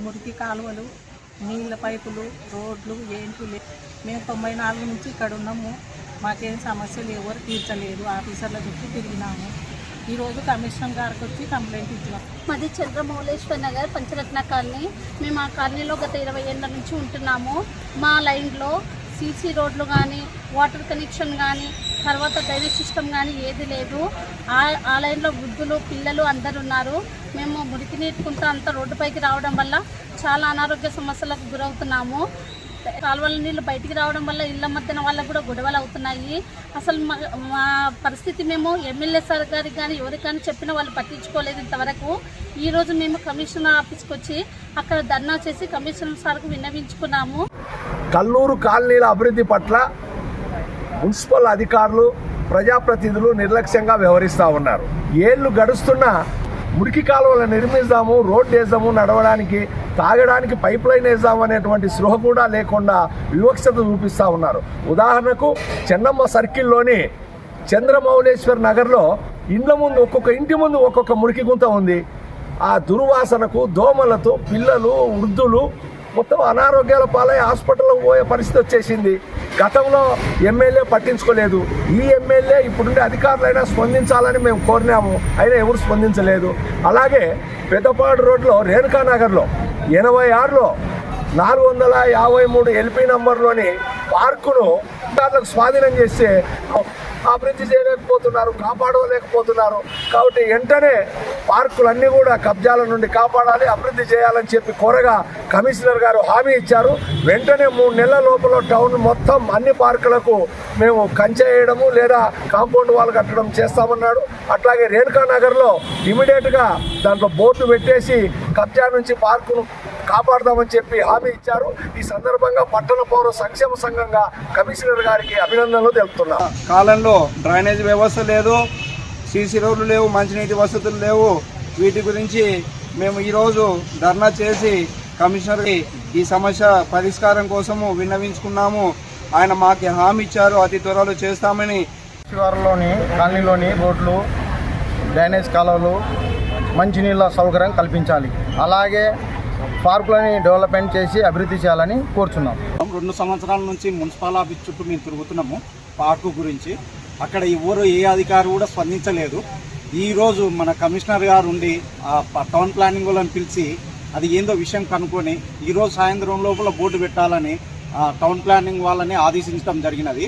మురికి కాలువలు, నీళ్ళ పైపులు, రోడ్లు ఏంటి మేము 94 నుంచి ఇక్కడ ఉన్నాము. మాకేం సమస్యలు ఎవరు తీర్చలేదు. ఆఫీసర్ల చుట్టూ తిరిగినాము. ఈరోజు కమిషనర్ గారికి వచ్చి కంప్లైంట్ ఇచ్చినాం. మాది చంద్రమౌళేశ్వర్ నగర్ పంచరత్న కాలనీ. మేము ఆ కాలనీలో గత 20 ఏళ్ళ నుంచి ఉంటున్నాము. మా లైన్లో సీసీ రోడ్లు కానీ, వాటర్ కనెక్షన్ కానీ, తర్వాత డ్రైనేజ్ సిస్టమ్ కానీ ఏది లేదు. ఆ లైన్లో వృద్ధులు, పిల్లలు అందరు ఉన్నారు. మేము మురికి నీటుకుంటూ అంతా రోడ్డుపైకి రావడం వల్ల చాలా అనారోగ్య సమస్యలకు గురవుతున్నాము. కాలువల నీళ్ళు బయటికి రావడం వల్ల ఇళ్ల మధ్యన వాళ్ళకు కూడా గొడవలు అవుతున్నాయి. అసలు మా పరిస్థితి మేము ఎమ్మెల్యే సార్ గారికి కానీ ఎవరికి కానీ చెప్పినా వాళ్ళు పట్టించుకోలేదు ఇంతవరకు. ఈరోజు మేము కమిషనర్ ఆఫీస్కి వచ్చి అక్కడ ధర్నా చేసి కమిషనర్ సార్కు విన్నవించుకున్నాము. కల్లూరు కాలనీల అభివృద్ధి పట్ల మున్సిపల్ అధికారులు, ప్రజాప్రతినిధులు నిర్లక్ష్యంగా వ్యవహరిస్తూ ఉన్నారు. ఏళ్ళు గడుస్తున్నా మురికి కాలువలు నిర్మిస్తాము, రోడ్డు వేద్దాము, నడవడానికి, తాగడానికి పైప్ లైన్ వేద్దాము అనేటువంటి స్పృహ కూడా లేకుండా వివక్షత చూపిస్తూ ఉన్నారు. ఉదాహరణకు చెన్నమ్మ సర్కిల్లోని చంద్రమౌళేశ్వర్ నగర్లో ఇండ్ల ముందు ఒక్కొక్క ఇంటి ముందు ఒక్కొక్క మురికి గుంత ఉంది. ఆ దుర్వాసనకు దోమలతో పిల్లలు, వృద్ధులు మొత్తం అనారోగ్యాల పాలై హాస్పిటల్కి పోయే పరిస్థితి వచ్చేసింది. గతంలో ఎమ్మెల్యే పట్టించుకోలేదు. ఈ ఎమ్మెల్యే ఇప్పుడుండే అధికారులైనా స్పందించాలని మేము కోరినాము, అయినా ఎవరు స్పందించలేదు. అలాగే పెద్దపాడు రోడ్లో రేణుకానగర్లో 86లో 453 ఎల్పీ నంబర్లోని పార్కును అధికారులకు స్వాధీనం చేస్తే అభివృద్ధి చేయలేకపోతున్నారు, కాపాడలేకపోతున్నారు. కాబట్టి వెంటనే పార్కులన్నీ కూడా కబ్జాల నుండి కాపాడాలి, అభివృద్ధి చేయాలని చెప్పి కోరగా కమిషనర్ గారు హామీ ఇచ్చారు. వెంటనే 3 నెలల లోపల టౌన్ మొత్తం అన్ని పార్కులకు మేము కంచె వేయడము లేదా కాంపౌండ్ వాల్ కట్టడం చేస్తామన్నాడు. అట్లాగే రేణుకానగర్లో ఇమీడియట్గా దాంట్లో బోర్డు పెట్టేసి కబ్జా నుంచి పార్కును కాపాడదామని చెప్పి హామీ ఇచ్చారు. ఈ సందర్భంగా పట్టణ పౌర సంక్షేమ సంఘంగా కమిషనర్ గారికి అభినందనలు తెలుపుతున్నాం. కాలంలో డ్రైనేజ్ వ్యవస్థ లేదు, సీసీ రోడ్లు లేవు, మంచినీటి వసతులు లేవు. వీటి గురించి మేము ఈరోజు ధర్నా చేసి కమిషనర్కి ఈ సమస్య పరిష్కారం కోసము విన్నవించుకున్నాము. ఆయన మాకు హామీ ఇచ్చారు, అతి త్వరలో చేస్తామని. శివారులోని కాలనీలోని రోడ్లు, డ్రైనేజ్ కాలువలు, మంచినీళ్ళ సౌకర్యం కల్పించాలి. అలాగే పార్కులని డెవలప్మెంట్ చేసి అభివృద్ధి చేయాలని కోరుచున్నాం. 2 సంవత్సరాల నుంచి మున్సిపల్ ఆఫీస్ చుట్టూ మేము తిరుగుతున్నాము పార్కు గురించి. అక్కడ ఎవరు ఏ అధికారి కూడా స్పందించలేదు. ఈరోజు మన కమిషనర్ గారు ఉండి టౌన్ ప్లానింగ్ వాళ్ళని పిలిచి అది ఏందో విషయం కనుక్కొని ఈరోజు సాయంత్రం లోపల బోర్డు పెట్టాలని టౌన్ ప్లానింగ్ వాళ్ళని ఆదేశించడం జరిగినది.